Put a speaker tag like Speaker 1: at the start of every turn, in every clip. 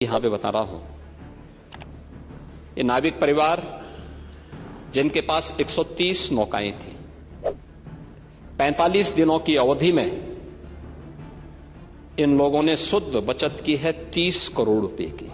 Speaker 1: यहां पे बता रहा हूं, ये नाविक परिवार जिनके पास 130 नौकाएं थी, 45 दिनों की अवधि में इन लोगों ने शुद्ध बचत की है 30 करोड़ रुपए की।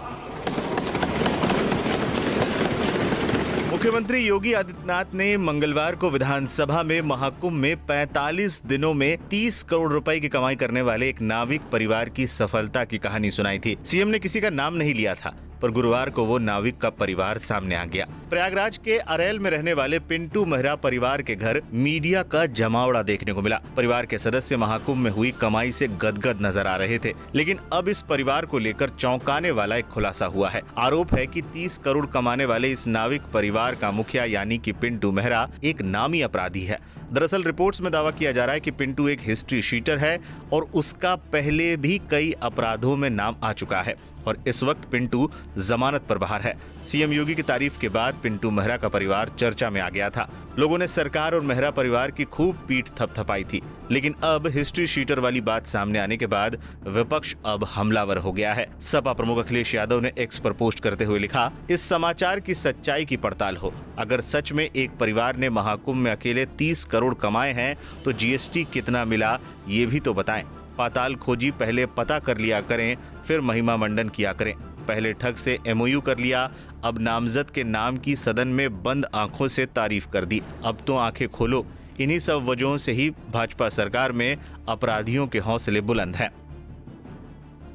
Speaker 2: मुख्यमंत्री योगी आदित्यनाथ ने मंगलवार को विधानसभा में महाकुंभ में 45 दिनों में 30 करोड़ रुपए की कमाई करने वाले एक नाविक परिवार की सफलता की कहानी सुनाई थी। सीएम ने किसी का नाम नहीं लिया था, पर गुरुवार को वो नाविक का परिवार सामने आ गया। प्रयागराज के अरेल में रहने वाले पिंटू मेहरा परिवार के घर मीडिया का जमावड़ा देखने को मिला। परिवार के सदस्य महाकुंभ में हुई कमाई से गदगद नजर आ रहे थे, लेकिन अब इस परिवार को लेकर चौंकाने वाला एक खुलासा हुआ है। आरोप है कि 30 करोड़ कमाने वाले इस नाविक परिवार का मुखिया यानी कि पिंटू मेहरा एक नामी अपराधी है। दरअसल रिपोर्ट्स में दावा किया जा रहा है कि पिंटू एक हिस्ट्री शीटर है और उसका पहले भी कई अपराधों में नाम आ चुका है और इस वक्त पिंटू जमानत पर बाहर है। सीएम योगी की तारीफ के बाद पिंटू मेहरा का परिवार चर्चा में आ गया था। लोगों ने सरकार और मेहरा परिवार की खूब पीठ थपथपाई थी, लेकिन अब हिस्ट्री शीटर वाली बात सामने आने के बाद विपक्ष अब हमलावर हो गया है। सपा प्रमुख अखिलेश यादव ने एक्स पर पोस्ट करते हुए लिखा, इस समाचार की सच्चाई की पड़ताल हो। अगर सच में एक परिवार ने महाकुंभ में अकेले 30 करोड़ कमाए हैं तो जीएसटी कितना मिला ये भी तो बताएं। पाताल खोजी पहले पता कर लिया करें, फिर महिमा मंडन किया करें। पहले ठग से एमओयू कर लिया, अब नामजद के नाम की सदन में बंद आंखों से तारीफ कर दी। अब तो आंखें खोलो। इन्हीं सब वजहों से ही भाजपा सरकार में अपराधियों के हौसले बुलंद हैं।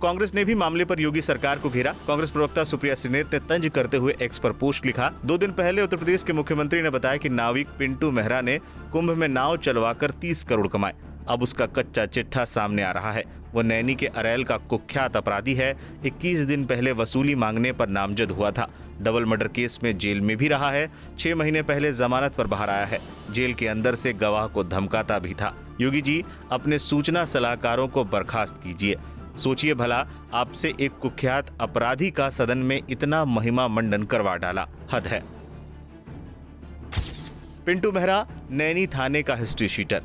Speaker 2: कांग्रेस ने भी मामले पर योगी सरकार को घेरा। कांग्रेस प्रवक्ता सुप्रिया श्रीनेत ने तंज करते हुए एक्स पर पोस्ट लिखा, 2 दिन पहले उत्तर प्रदेश के मुख्यमंत्री ने बताया कि नाविक पिंटू मेहरा ने कुंभ में नाव चलवाकर 30 करोड़ कमाए। अब उसका कच्चा चिट्ठा सामने आ रहा है। वो नैनी के अरेल का कुख्यात अपराधी है। 21 दिन पहले वसूली मांगने पर नामजद हुआ था। डबल मर्डर केस में जेल में भी रहा है। 6 महीने पहले जमानत पर बाहर आया है। जेल के अंदर से गवाह को धमकाता भी था। योगी जी, अपने सूचना सलाहकारों को बर्खास्त कीजिए। सोचिए भला, आपसे एक कुख्यात अपराधी का सदन में इतना महिमा मंडन करवा डाला, हद है। पिंटू मेहरा नैनी थाने का हिस्ट्री शीटर।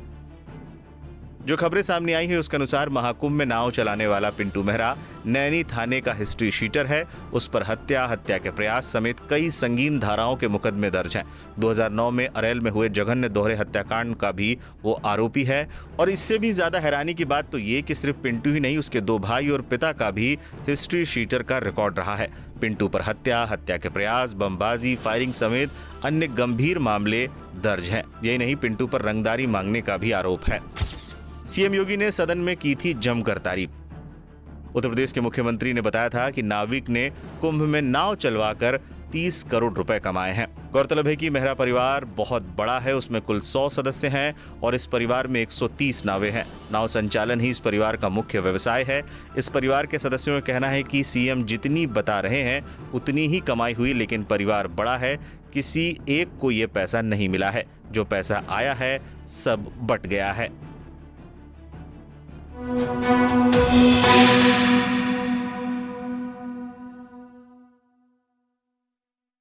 Speaker 2: जो खबरें सामने आई हैं उसके अनुसार महाकुंभ में नाव चलाने वाला पिंटू मेहरा नैनी थाने का हिस्ट्री शीटर है। उस पर हत्या के प्रयास समेत कई संगीन धाराओं के मुकदमे दर्ज हैं। 2009 में अरेल में हुए जघन्य दोहरे हत्याकांड का भी वो आरोपी है। और इससे भी ज्यादा हैरानी की बात तो ये कि सिर्फ पिंटू ही नहीं, उसके 2 भाई और पिता का भी हिस्ट्री शीटर का रिकॉर्ड रहा है। पिंटू पर हत्या के प्रयास, बमबाजी, फायरिंग समेत अन्य गंभीर मामले दर्ज हैं। यही नहीं, पिंटू पर रंगदारी मांगने का भी आरोप है। सीएम योगी ने सदन में की थी जमकर तारीफ। उत्तर प्रदेश के मुख्यमंत्री ने बताया था कि नाविक ने कुंभ में नाव चलवाकर 30 करोड़ रुपए कमाए हैं। गौरतलब है कि मेहरा परिवार बहुत बड़ा है, उसमें कुल 100 सदस्य हैं और इस परिवार में 130 नावें हैं। नाव संचालन ही इस परिवार का मुख्य व्यवसाय है। इस परिवार के सदस्यों का कहना है कि सीएम जितनी बता रहे हैं उतनी ही कमाई हुई, लेकिन परिवार बड़ा है, किसी एक को ये पैसा नहीं मिला है। जो पैसा आया है सब बट गया है।